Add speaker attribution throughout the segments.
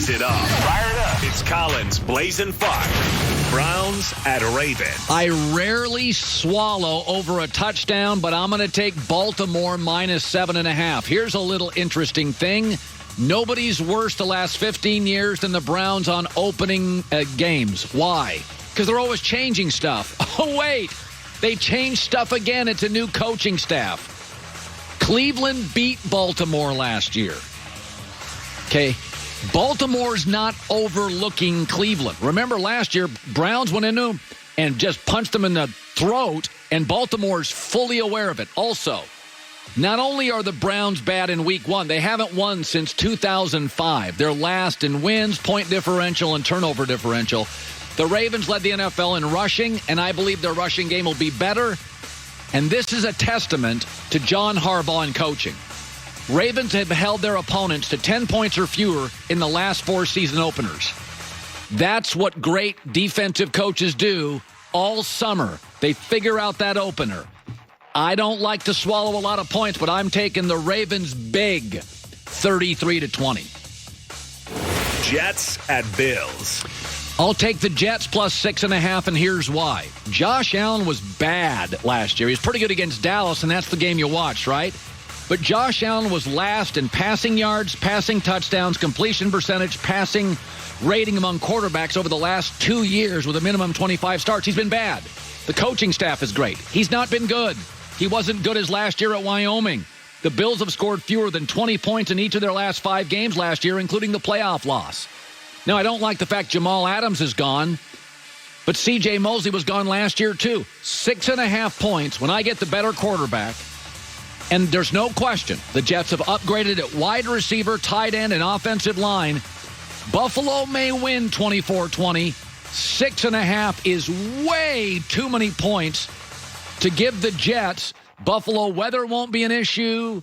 Speaker 1: fires it up. Fire it up. It's Colin's Blazin' 5. Browns at Ravens.
Speaker 2: I rarely swallow over a touchdown, but I'm going to take Baltimore minus 7.5. Here's a little interesting thing. Nobody's worse the last 15 years than the Browns on opening games. Why? Because they're always changing stuff. Oh, wait. They changed stuff again. It's a new coaching staff. Cleveland beat Baltimore last year. Okay. Baltimore's not overlooking Cleveland. Remember last year, Browns went into them and just punched them in the throat, and Baltimore's fully aware of it. Also, not only are the Browns bad in week one, they haven't won since 2005. They're last in wins, point differential, and turnover differential. The Ravens led the NFL in rushing, and I believe their rushing game will be better. And this is a testament to John Harbaugh and coaching. Ravens have held their opponents to 10 points or fewer in the last 4 season openers. That's what great defensive coaches do all summer. They figure out that opener. I don't like to swallow a lot of points, but I'm taking the Ravens big, 33-20.
Speaker 1: Jets at Bills.
Speaker 2: I'll take the Jets plus 6.5, and here's why. Josh Allen was bad last year. He was pretty good against Dallas, and that's the game you watched, right? But Josh Allen was last in passing yards, passing touchdowns, completion percentage, passing rating among quarterbacks over the last 2 years with a minimum 25 starts. He's been bad. The coaching staff is great. He's not been good. He wasn't good as last year at Wyoming. The Bills have scored fewer than 20 points in each of their last 5 games last year, including the playoff loss. Now, I don't like the fact Jamal Adams is gone, but C.J. Mosley was gone last year, too. 6.5 points when I get the better quarterback. And there's no question the Jets have upgraded at wide receiver, tight end, and offensive line. Buffalo may win 24-20. 6.5 is way too many points to give the Jets. Buffalo weather won't be an issue.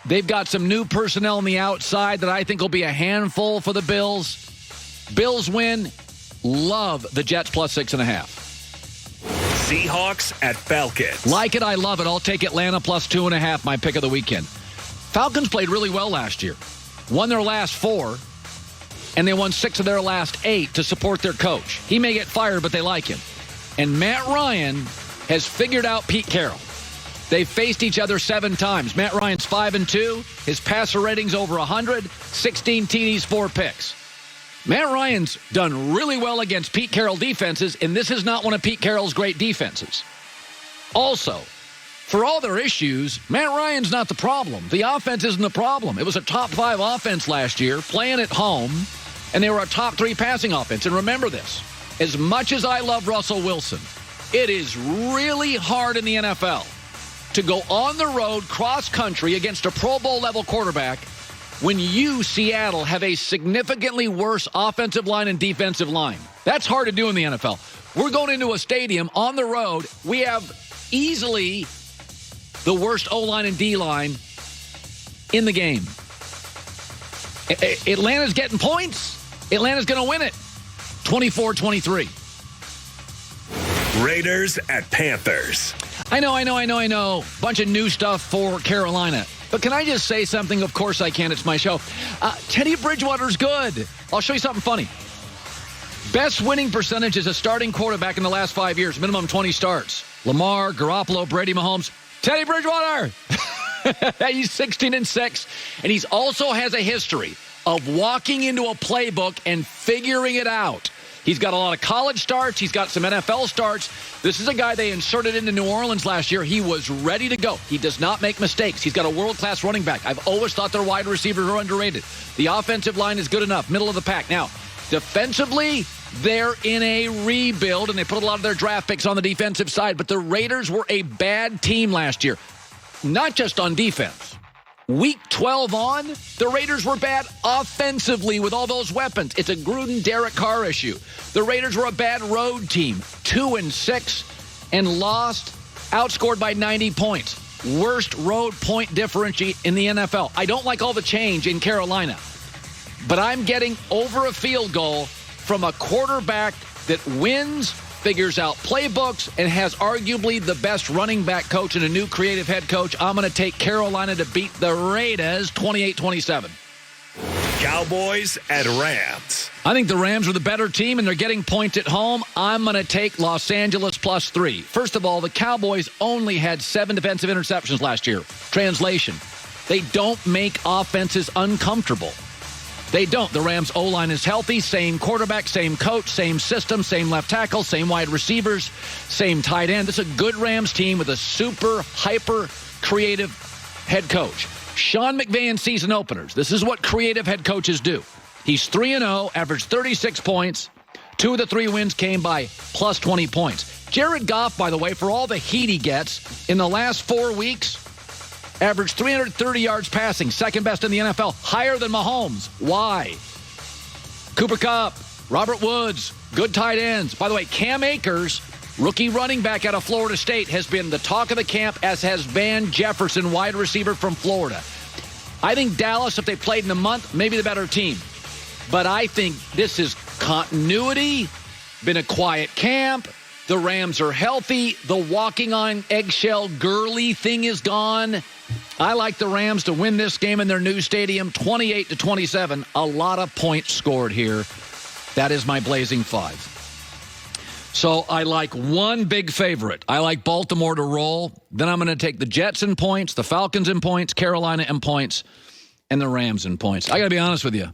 Speaker 2: They've got some new personnel on the outside that I think will be a handful for the Bills. Bills win. Love the Jets plus 6.5.
Speaker 1: Seahawks at Falcons.
Speaker 2: Like it, I love it. I'll take Atlanta plus 2.5, my pick of the weekend. Falcons played really well last year. Won their last 4, and they won 6 of their last 8 to support their coach. He may get fired, but they like him. And Matt Ryan has figured out Pete Carroll. They've faced each other 7 times. Matt Ryan's 5-2. His passer rating's over 100. 16 TDs, 4 picks. Matt Ryan's done really well against Pete Carroll defenses, and this is not one of Pete Carroll's great defenses. Also, for all their issues, Matt Ryan's not the problem. The offense isn't the problem. It was a top 5 offense last year, playing at home, and they were a top 3 passing offense. And remember this, as much as I love Russell Wilson, it is really hard in the NFL to go on the road cross-country against a Pro Bowl-level quarterback when you, Seattle, have a significantly worse offensive line and defensive line. That's hard to do in the NFL. We're going into a stadium on the road. We have easily the worst O-line and D-line in the game. Atlanta's getting points. Atlanta's going to win it. 24-23.
Speaker 1: Raiders at Panthers.
Speaker 2: I know. Bunch of new stuff for Carolina. But can I just say something? Of course I can. It's my show. Teddy Bridgewater's good. I'll show you something funny. Best winning percentage as a starting quarterback in the last 5 years. Minimum 20 starts. Lamar, Garoppolo, Brady, Mahomes. Teddy Bridgewater! He's 16-6. And he also has a history of walking into a playbook and figuring it out. He's got a lot of college starts. He's got some NFL starts. This is a guy they inserted into New Orleans last year. He was ready to go. He does not make mistakes. He's got a world-class running back. I've always thought their wide receivers are underrated. The offensive line is good enough, middle of the pack. Now, defensively, they're in a rebuild, and they put a lot of their draft picks on the defensive side. But the Raiders were a bad team last year, not just on defense. Week 12 on, the Raiders were bad offensively with all those weapons. It's a Gruden, Derek Carr issue. The Raiders were a bad road team, 2-6, and lost, outscored by 90 points. Worst road point differential in the NFL. I don't like all the change in Carolina, but I'm getting over a field goal from a quarterback that wins, figures out playbooks, and has arguably the best running back coach and a new creative head coach. I'm going to take Carolina to beat the Raiders 28-27.
Speaker 1: Cowboys at Rams.
Speaker 2: I think the Rams are the better team, and they're getting points at home. I'm going to take Los Angeles +3. First of all, the Cowboys only had 7 defensive interceptions last year. Translation, they don't make offenses uncomfortable. They don't. The Rams' O-line is healthy. Same quarterback, same coach, same system, same left tackle, same wide receivers, same tight end. This is a good Rams team with a super, hyper-creative head coach. Sean McVay season openers. This is what creative head coaches do. He's 3-0, averaged 36 points. 2 of the 3 wins came by plus 20 points. Jared Goff, by the way, for all the heat he gets, in the last 4 weeks, averaged 330 yards passing, second best in the NFL, higher than Mahomes. Why? Cooper Kupp, Robert Woods, good tight ends. By the way, Cam Akers, rookie running back out of Florida State, has been the talk of the camp, as has Van Jefferson, wide receiver from Florida. I think Dallas, if they played in a month, maybe the better team. But I think this is continuity, been a quiet camp. The Rams are healthy. The walking on eggshell girly thing is gone. I like the Rams to win this game in their new stadium, 28-27. A lot of points scored here. That is my Blazing 5. So I like one big favorite. I like Baltimore to roll. Then I'm going to take the Jets in points, the Falcons in points, Carolina in points, and the Rams in points. I got to be honest with you.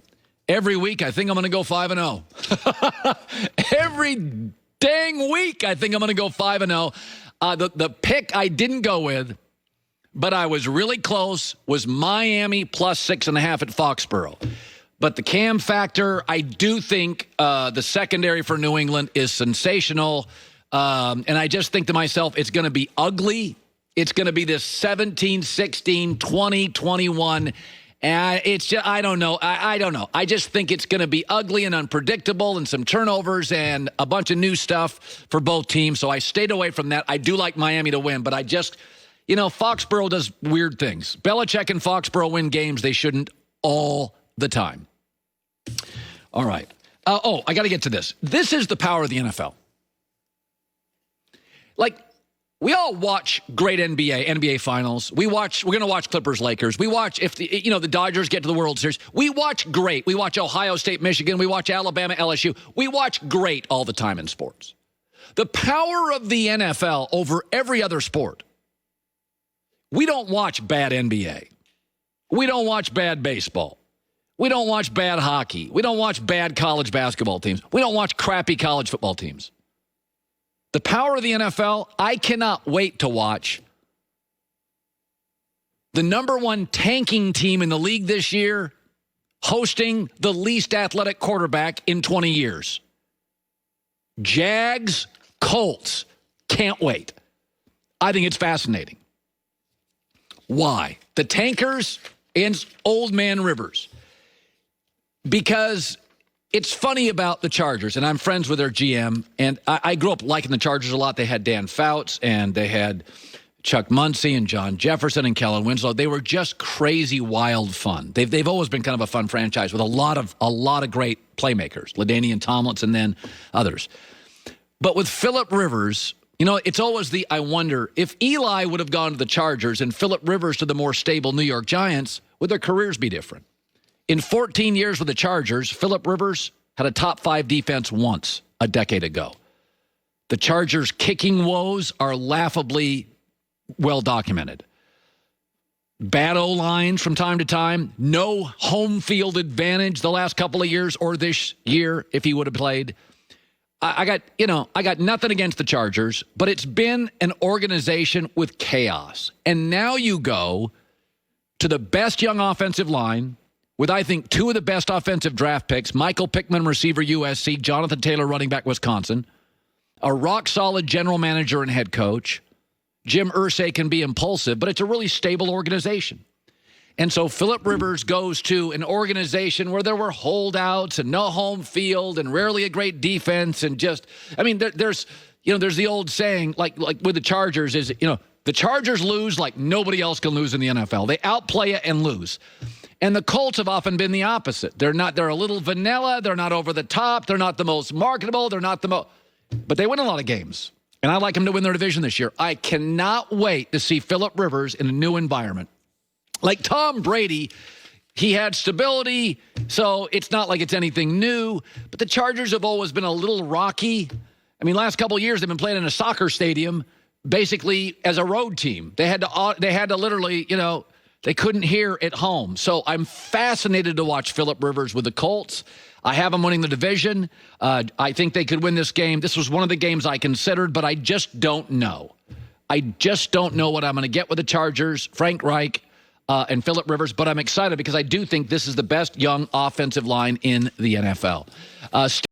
Speaker 2: Every week, I think I'm going to go 5-0. Every dang week, I think I'm going to go 5-0. The pick I didn't go with, but I was really close, was Miami plus 6.5 at Foxborough. But the Cam factor, I do think the secondary for New England is sensational. And I just think to myself, it's going to be ugly. It's going to be this 17-16, 20-21. And it's just, I don't know. I don't know. I just think it's going to be ugly and unpredictable and some turnovers and a bunch of new stuff for both teams. So I stayed away from that. I do like Miami to win, but I just, Foxborough does weird things. Belichick and Foxborough win games they shouldn't all the time. All right. I got to get to this. This is the power of the NFL. We all watch great NBA finals. We're going to watch Clippers, Lakers. We watch if the Dodgers get to the World Series. We watch great. We watch Ohio State, Michigan. We watch Alabama, LSU. We watch great all the time in sports. The power of the NFL over every other sport. We don't watch bad NBA. We don't watch bad baseball. We don't watch bad hockey. We don't watch bad college basketball teams. We don't watch crappy college football teams. The power of the NFL, I cannot wait to watch the number 1 tanking team in the league this year hosting the least athletic quarterback in 20 years. Jags, Colts. Can't wait. I think it's fascinating. Why? The tankers and Old Man Rivers. Because it's funny about the Chargers, and I'm friends with their GM, and I grew up liking the Chargers a lot. They had Dan Fouts, and they had Chuck Muncie and John Jefferson and Kellen Winslow. They were just crazy, wild fun. They've always been kind of a fun franchise with a lot of great playmakers, LaDainian Tomlinson and then others. But with Phillip Rivers, it's always I wonder, if Eli would have gone to the Chargers and Phillip Rivers to the more stable New York Giants, would their careers be different? In 14 years with the Chargers, Phillip Rivers had a top 5 defense once a decade ago. The Chargers' kicking woes are laughably well documented. Bad O-lines from time to time. No home field advantage the last couple of years or this year if he would have played. I got nothing against the Chargers, but it's been an organization with chaos. And now you go to the best young offensive line, with, I think, 2 of the best offensive draft picks, Michael Pittman, receiver, USC, Jonathan Taylor, running back, Wisconsin, a rock-solid general manager and head coach. Jim Irsay can be impulsive, but it's a really stable organization. And so Phillip Rivers goes to an organization where there were holdouts and no home field and rarely a great defense and just, there's the old saying, like with the Chargers is, the Chargers lose like nobody else can lose in the NFL. They outplay it and lose. And the Colts have often been the opposite. They're a little vanilla. They're not over the top. They're not the most marketable. They're not the most, but they win a lot of games. And I like them to win their division this year. I cannot wait to see Phillip Rivers in a new environment. Like Tom Brady He had stability, so it's not like it's anything new. But the Chargers have always been a little rocky. I mean, last couple of years, they've been playing in a soccer stadium, basically as a road team. They had to literally, they couldn't hear at home. So I'm fascinated to watch Phillip Rivers with the Colts. I have them winning the division. I think they could win this game. This was one of the games I considered, but I just don't know. I just don't know what I'm going to get with the Chargers, Frank Reich, and Phillip Rivers, but I'm excited because I do think this is the best young offensive line in the NFL.